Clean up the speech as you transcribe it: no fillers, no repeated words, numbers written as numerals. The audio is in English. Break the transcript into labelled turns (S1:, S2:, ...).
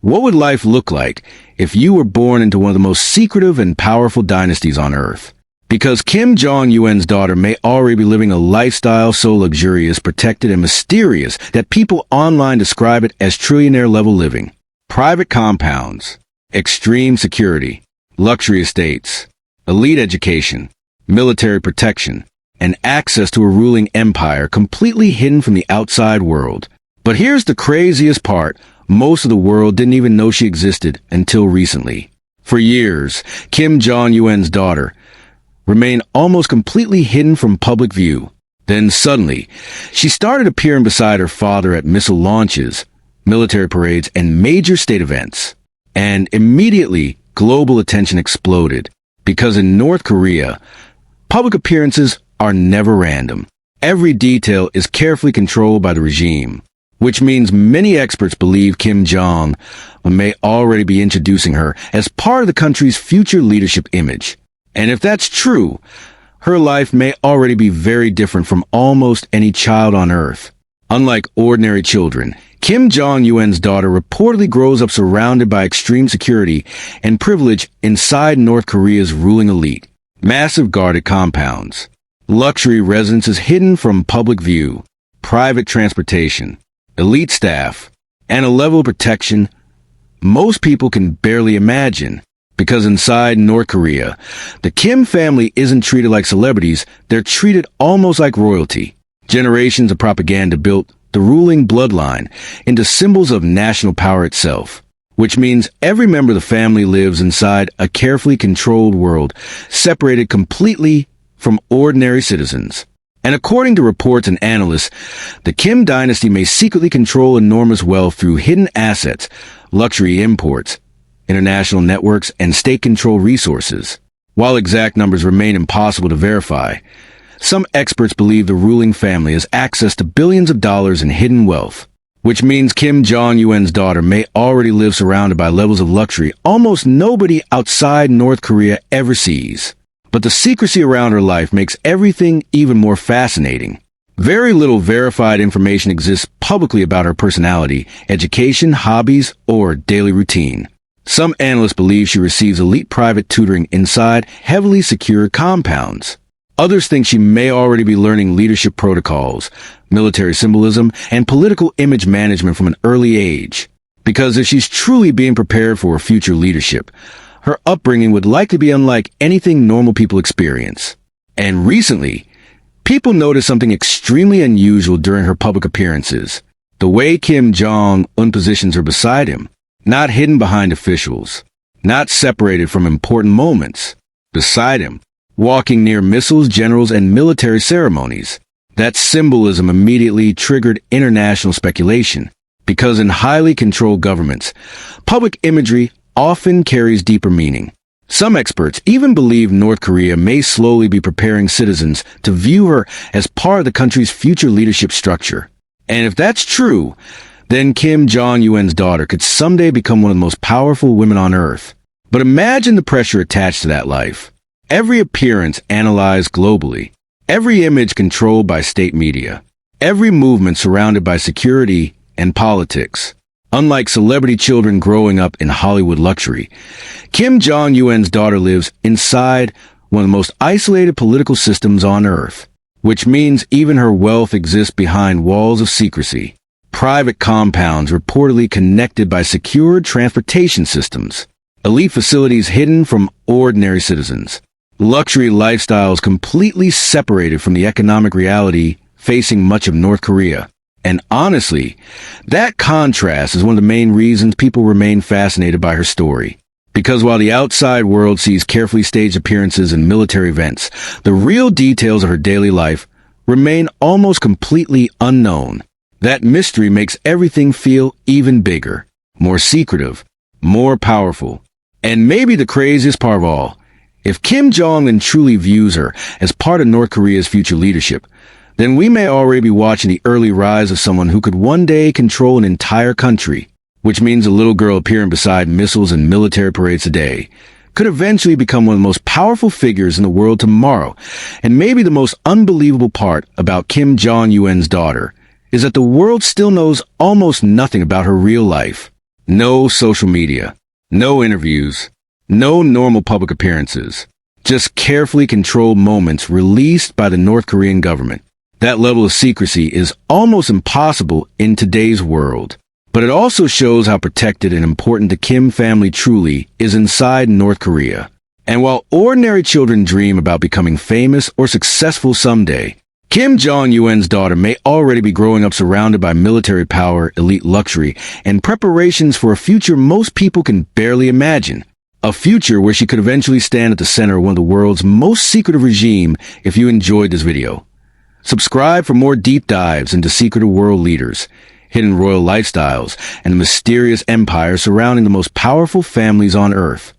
S1: What would life look like if you were born into one of the most secretive and powerful dynasties on Earth? Because Kim Jong-un's daughter may already be living a lifestyle so luxurious, protected, and mysterious that people online describe it as trillionaire-level living. Private compounds, extreme security, luxury estates, elite education, military protection, and access to a ruling empire completely hidden from the outside world. But here's the craziest part. Most of the world didn't even know she existed until recently. For years, Kim Jong-un's daughter remained almost completely hidden from public view. Then suddenly, she started appearing beside her father at missile launches, military parades, and major state events. And immediately, global attention exploded. Because in North Korea, public appearances are never random. Every detail is carefully controlled by the regime, which means many experts believe Kim Jong may already be introducing her as part of the country's future leadership image. And if that's true, her life may already be very different from almost any child on Earth. Unlike ordinary children, Kim Jong-un's daughter reportedly grows up surrounded by extreme security and privilege inside North Korea's ruling elite. Massive guarded compounds, luxury residences hidden from public view, private transportation, elite staff, and a level of protection most people can barely imagine. Because inside North Korea, the Kim family isn't treated like celebrities, they're treated almost like royalty. Generations of propaganda built the ruling bloodline into symbols of national power itself, which means every member of the family lives inside a carefully controlled world, separated completely from ordinary citizens. And according to reports and analysts, the Kim dynasty may secretly control enormous wealth through hidden assets, luxury imports, international networks, and state-controlled resources. While exact numbers remain impossible to verify, some experts believe the ruling family has access to billions of dollars in hidden wealth, which means Kim Jong-un's daughter may already live surrounded by levels of luxury almost nobody outside North Korea ever sees. But the secrecy around her life makes everything even more fascinating. Very little verified information exists publicly about her personality, education, hobbies, or daily routine. Some analysts believe she receives elite private tutoring inside heavily secured compounds. Others think she may already be learning leadership protocols, military symbolism, and political image management from an early age. Because if she's truly being prepared for future leadership, her upbringing would likely be unlike anything normal people experience. And recently, people noticed something extremely unusual during her public appearances. The way Kim Jong-un positions her beside him. Not hidden behind officials, not separated from important moments, beside him, walking near missiles, generals, and military ceremonies. That symbolism immediately triggered international speculation, because in highly controlled governments, public imagery often carries deeper meaning. Some experts even believe North Korea may slowly be preparing citizens to view her as part of the country's future leadership structure. And if that's true, then Kim Jong-un's daughter could someday become one of the most powerful women on Earth. But imagine the pressure attached to that life. Every appearance analyzed globally. Every image controlled by state media. Every movement surrounded by security and politics. Unlike celebrity children growing up in Hollywood luxury, Kim Jong-un's daughter lives inside one of the most isolated political systems on Earth, which means even her wealth exists behind walls of secrecy. Private compounds reportedly connected by secured transportation systems, elite facilities hidden from ordinary citizens, luxury lifestyles completely separated from the economic reality facing much of North Korea. And honestly, that contrast is one of the main reasons people remain fascinated by her story. Because while the outside world sees carefully staged appearances and military events, the real details of her daily life remain almost completely unknown. That mystery makes everything feel even bigger, more secretive, more powerful. And maybe the craziest part of all, if Kim Jong-un truly views her as part of North Korea's future leadership, then we may already be watching the early rise of someone who could one day control an entire country, which means a little girl appearing beside missiles and military parades today could eventually become one of the most powerful figures in the world tomorrow. And maybe the most unbelievable part about Kim Jong-un's daughter is that the world still knows almost nothing about her real life. No social media, no interviews, no normal public appearances. Just carefully controlled moments released by the North Korean government. That level of secrecy is almost impossible in today's world. But it also shows how protected and important the Kim family truly is inside North Korea. And while ordinary children dream about becoming famous or successful someday, Kim Jong-un's daughter may already be growing up surrounded by military power, elite luxury, and preparations for a future most people can barely imagine. A future where she could eventually stand at the center of one of the world's most secretive regime. If you enjoyed this video, subscribe for more deep dives into secretive world leaders, hidden royal lifestyles, and the mysterious empires surrounding the most powerful families on Earth.